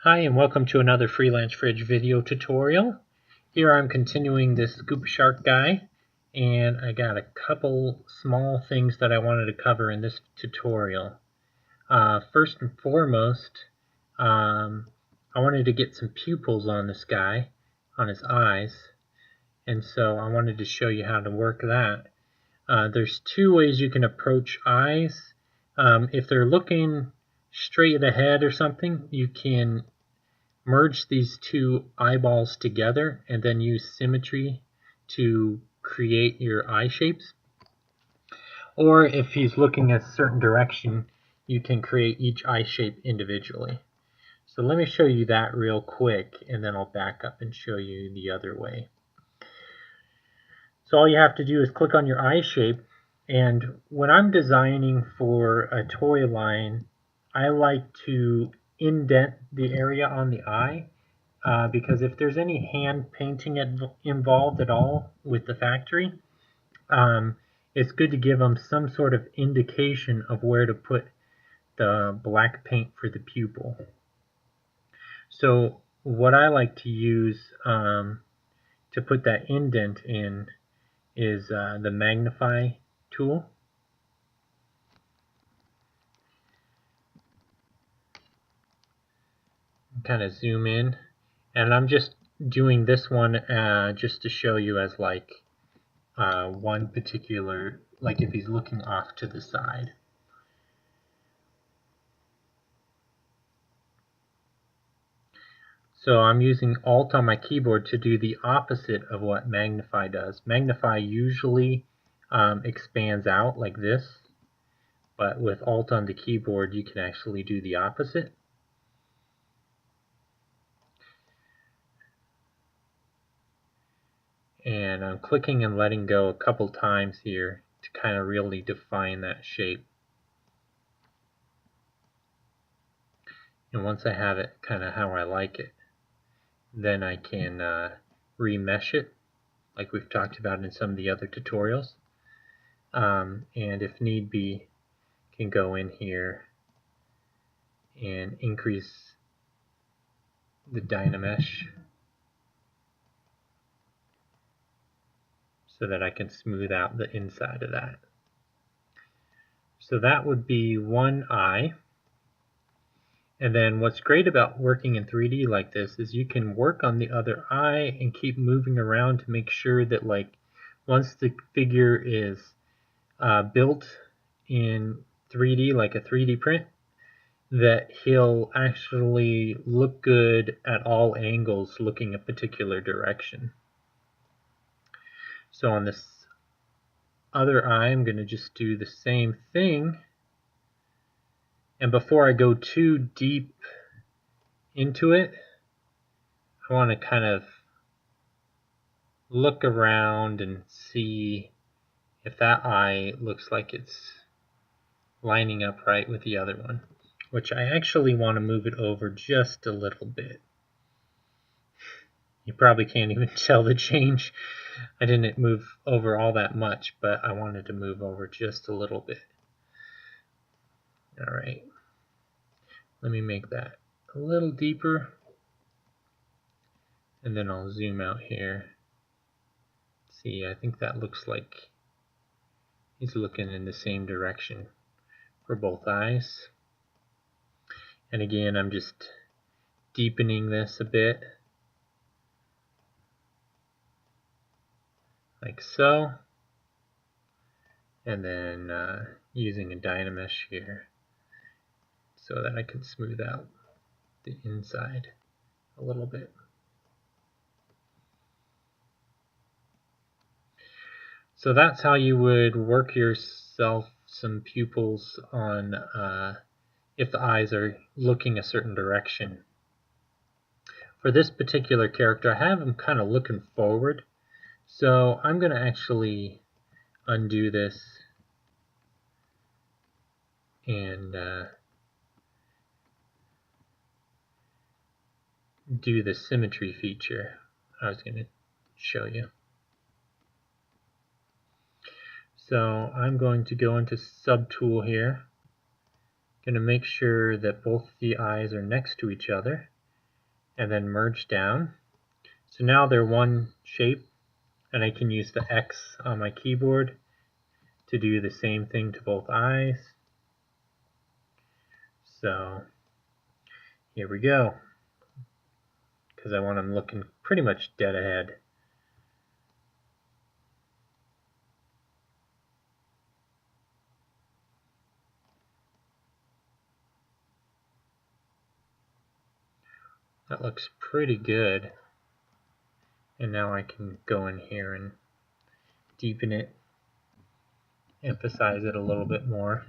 Hi and welcome to another Freelance Fridge video tutorial. Here I'm continuing this Scuba Shark guy, and I got a couple small things that I wanted to cover in this tutorial. First and foremost, I wanted to get some pupils on this guy, on his eyes, and so I wanted to show you how to work that. There's two ways you can approach eyes. If they're looking straight ahead or something, you can merge these two eyeballs together and then use symmetry to create your eye shapes. Or if he's looking a certain direction, you can create each eye shape individually. So let me show you that real quick, and then I'll back up and show you the other way. So all you have to do is click on your eye shape, and when I'm designing for a toy line, I like to indent the area on the eye. Because if there's any hand painting involved at all with the factory, it's good to give them some sort of indication of where to put the black paint for the pupil. So what I like to use to put that indent in is the magnify tool. Kind of zoom in, and I'm just doing this one just to show you as like one particular, like if he's looking off to the side. So I'm using Alt on my keyboard to do the opposite of what Magnify does. Magnify usually expands out like this, but with Alt on the keyboard you can actually do the opposite. And I'm clicking and letting go a couple times here to kind of really define that shape. And once I have it kind of how I like it, then I can remesh it, like we've talked about in some of the other tutorials. And if need be, can go in here and increase the dynamesh so that I can smooth out the inside of that. So that would be one eye. And then what's great about working in 3D like this is you can work on the other eye and keep moving around to make sure that, like, once the figure is built in 3D, like a 3D print, that he'll actually look good at all angles looking a particular direction. So on this other eye, I'm going to just do the same thing. And before I go too deep into it, I want to kind of look around and see if that eye looks like it's lining up right with the other one, which I actually want to move it over just a little bit. You probably can't even tell the change. I didn't move over all that much, but I wanted to move over just a little bit. Alright, let me make that a little deeper, and then I'll zoom out here. See, I think that looks like he's looking in the same direction for both eyes. And again, I'm just deepening this a bit, like so, and then using a dynamesh here so that I can smooth out the inside a little bit. So that's how you would work yourself some pupils on if the eyes are looking a certain direction. For this particular character, I have him kind of looking forward, so I'm going to actually undo this and do the symmetry feature I was going to show you. So I'm going to go into Subtool here. Going to make sure that both the eyes are next to each other. and then merge down. So now they're one shape, and I can use the X on my keyboard to do the same thing to both eyes. So here we go, because I want them looking pretty much dead ahead. That looks pretty good. And now I can go in here and deepen it, emphasize it a little bit more.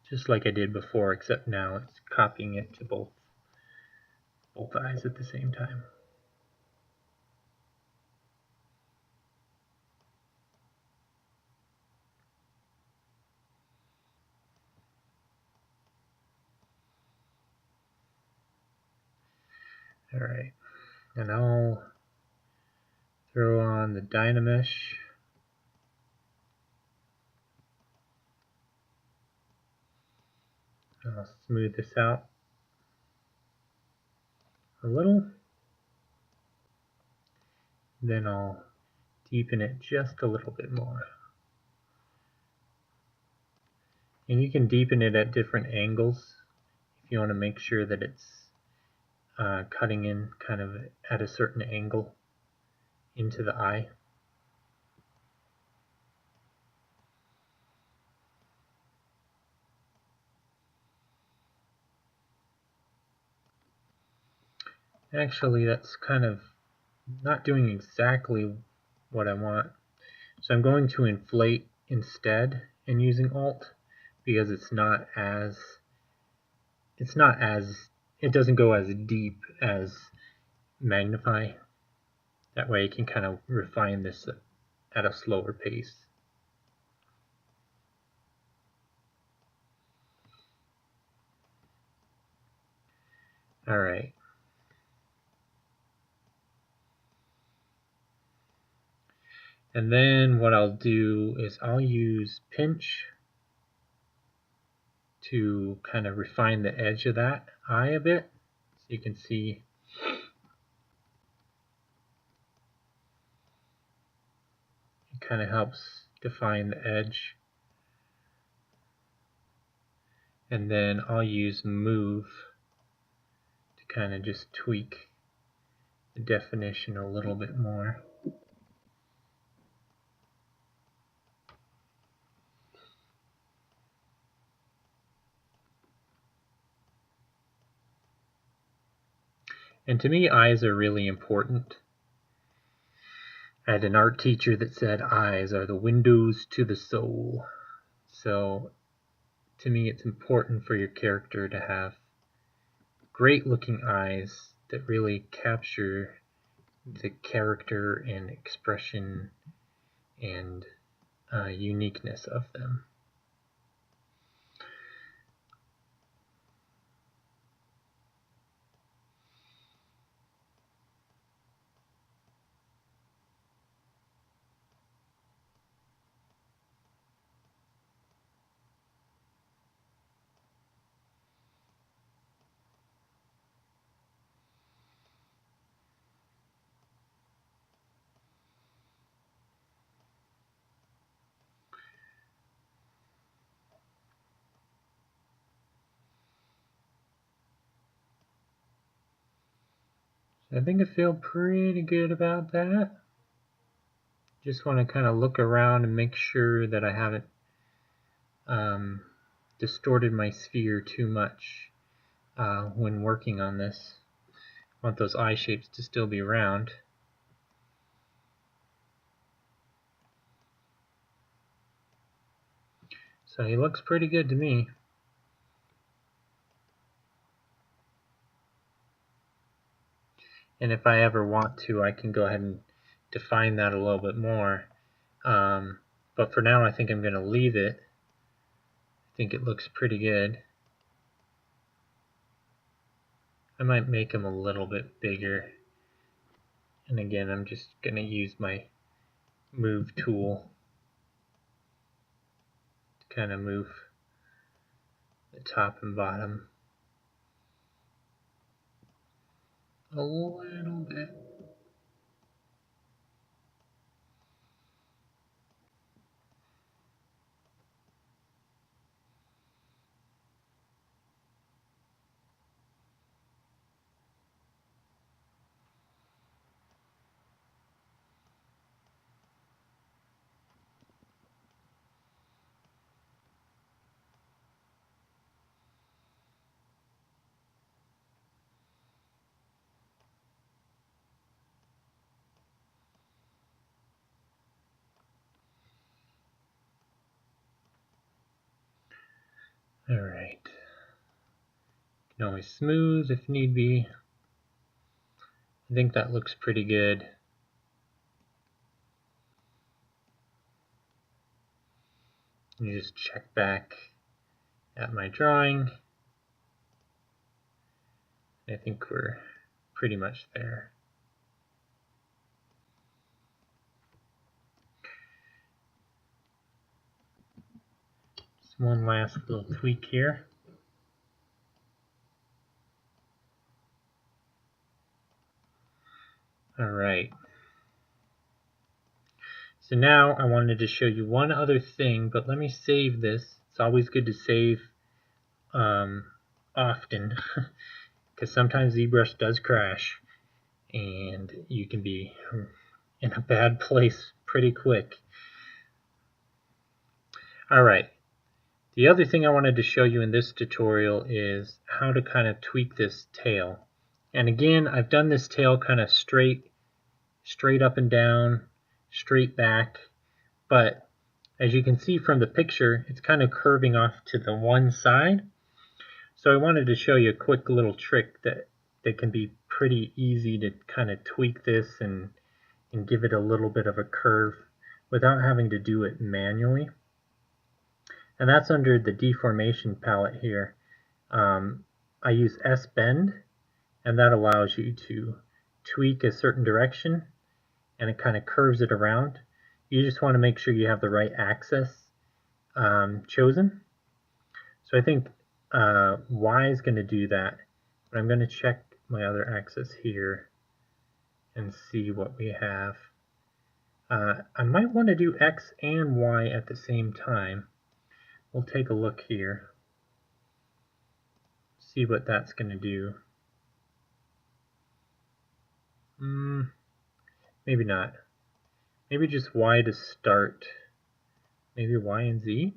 Just like I did before, except now it's copying it to both eyes at the same time. Alright, and I'll throw on the dynamesh. I'll smooth this out a little. Then I'll deepen it just a little bit more. And you can deepen it at different angles if you want to make sure that it's cutting in kind of at a certain angle into the eye. Actually, that's kind of not doing exactly what I want. So I'm going to inflate instead and using Alt, because it doesn't go as deep as magnify. That way I can kind of refine this at a slower pace. Alright. And then what I'll do is I'll use pinch to kind of refine the edge of that eye a bit. So you can see it kind of helps define the edge. And then I'll use move to kind of just tweak the definition a little bit more. And to me, eyes are really important. I had an art teacher that said eyes are the windows to the soul. So to me, it's important for your character to have great looking eyes that really capture the character and expression and uniqueness of them. I think I feel pretty good about that. Just want to kind of look around and make sure that I haven't distorted my sphere too much when working on this. I want those eye shapes to still be round. So he looks pretty good to me. And if I ever want to, I can go ahead and define that a little bit more. But for now, I think I'm going to leave it. I think it looks pretty good. I might make them a little bit bigger. And again, I'm just going to use my move tool to kind of move the top and bottom. a little bit. All right. You can always smooth if need be. I think that looks pretty good. You just check back at my drawing. I think we're pretty much there. Just one last little tweak here. All right. So now I wanted to show you one other thing, but let me save this. It's always good to save often because sometimes ZBrush does crash and you can be in a bad place pretty quick. Alright, the other thing I wanted to show you in this tutorial is how to kind of tweak this tail. And again, I've done this tail kind of straight up and down, straight back, but as you can see from the picture, it's kind of curving off to the one side. So I wanted to show you a quick little trick that can be pretty easy to kind of tweak this and give it a little bit of a curve without having to do it manually. And that's under the deformation palette here. I use S-bend, and that allows you to tweak a certain direction and it kind of curves it around. You just want to make sure you have the right axis chosen. So I think Y is going to do that, but I'm going to check my other axis here and see what we have. I might want to do X and Y at the same time. We'll take a look here, see what that's going to do. Maybe not. Maybe just Y to start. Maybe Y and Z?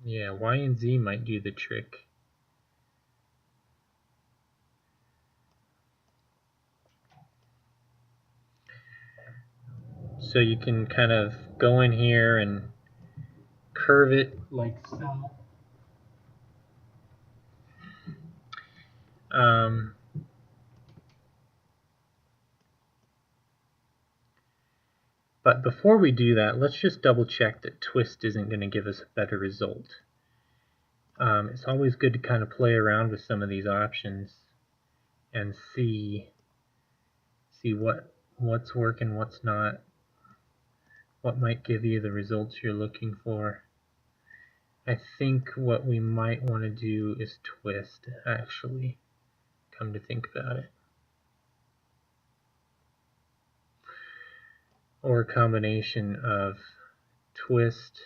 Yeah, Y and Z might do the trick. So you can kind of go in here and curve it like so. But before we do that, let's just double check that twist isn't going to give us a better result. It's always good to kind of play around with some of these options and see what's working, what's not, what might give you the results you're looking for. I think what we might want to do is twist, actually, come to think about it. Or a combination of twist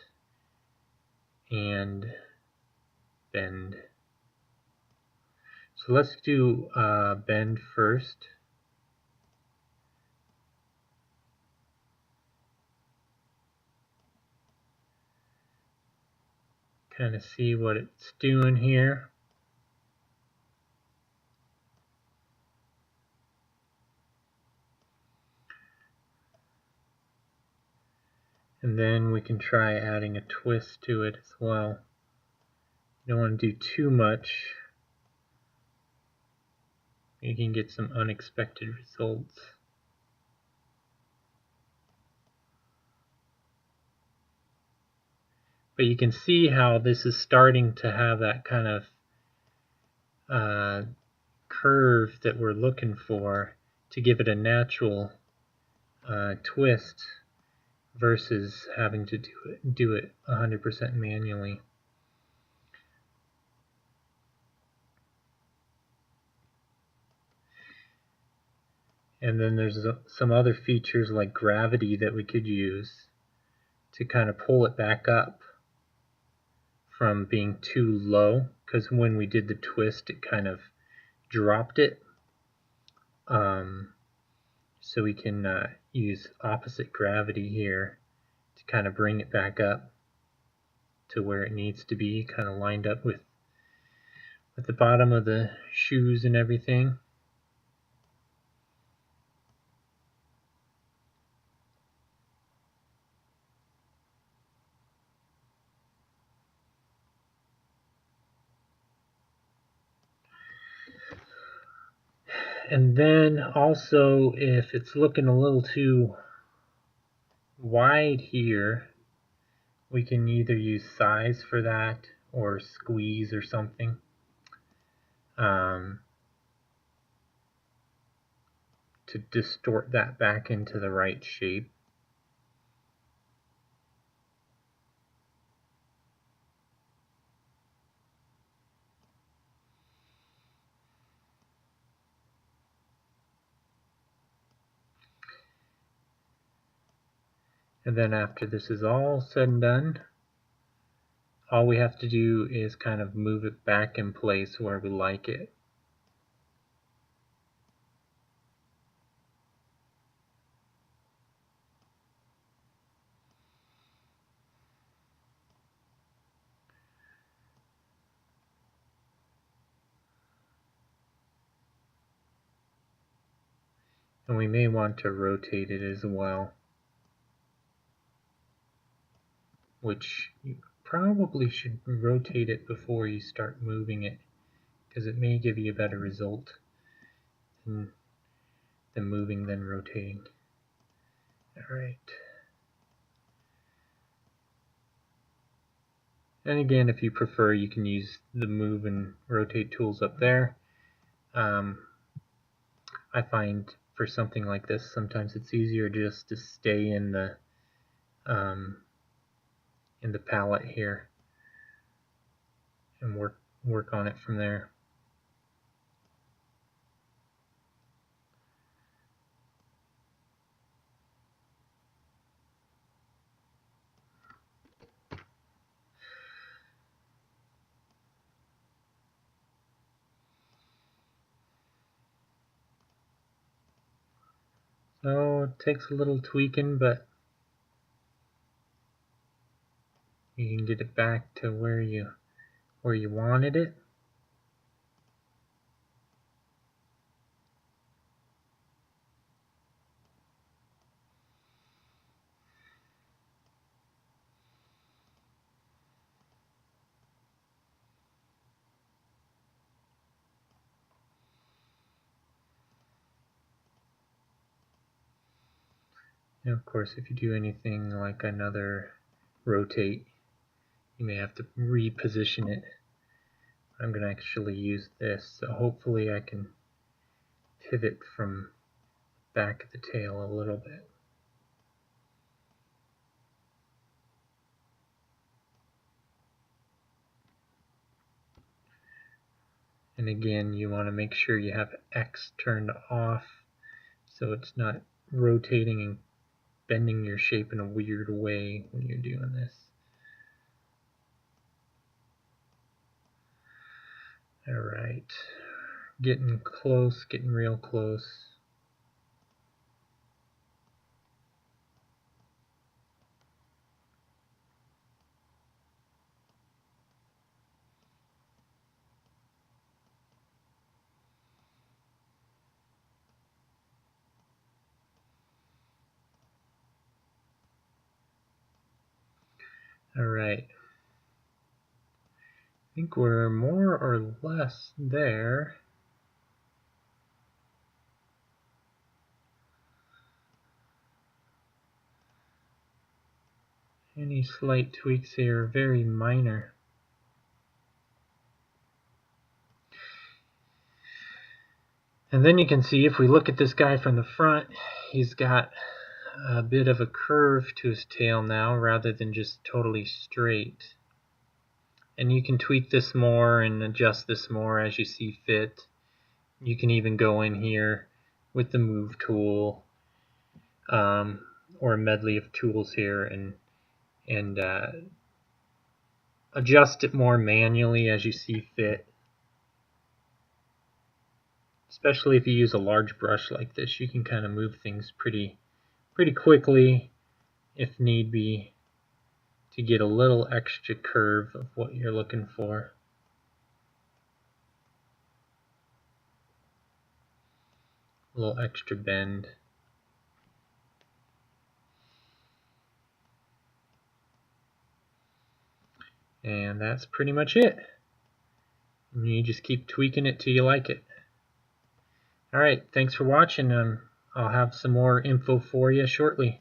and bend. So let's do bend first. Kind of see what it's doing here. And then we can try adding a twist to it as well. You don't want to do too much. You can get some unexpected results. But you can see how this is starting to have that kind of curve that we're looking for to give it a natural twist versus having to do it 100% manually. And then there's some other features like gravity that we could use to kind of pull it back up from being too low, because when we did the twist it kind of dropped it. So we can use opposite gravity here to kind of bring it back up to where it needs to be, kind of lined up with the bottom of the shoes and everything. And then also, if it's looking a little too wide here, we can either use size for that or squeeze or something. To distort that back into the right shape. And then after this is all said and done, all we have to do is kind of move it back in place where we like it. And we may want to rotate it as well, which you probably should rotate it before you start moving it, because it may give you a better result than moving than rotating. Alright. And again, if you prefer, you can use the move and rotate tools up there. I find for something like this, sometimes it's easier just to stay in the palette here and work on it from there. So it takes a little tweaking, but you can get it back to where you wanted it. And of course, if you do anything like another rotate, you may have to reposition it. I'm going to actually use this, so hopefully I can pivot from back of the tail a little bit. And again, you want to make sure you have X turned off so it's not rotating and bending your shape in a weird way when you're doing this. Alright, getting close, getting real close. Alright, I think we're more or less there. Any slight tweaks here are very minor. And then you can see, if we look at this guy from the front, he's got a bit of a curve to his tail now rather than just totally straight. And you can tweak this more and adjust this more as you see fit. You can even go in here with the move tool, or a medley of tools here, and adjust it more manually as you see fit. Especially if you use a large brush like this, you can kind of move things pretty quickly if need be to get a little extra curve of what you're looking for. A little extra bend. And that's pretty much it. And you just keep tweaking it till you like it. Alright, thanks for watching. I'll have some more info for you shortly.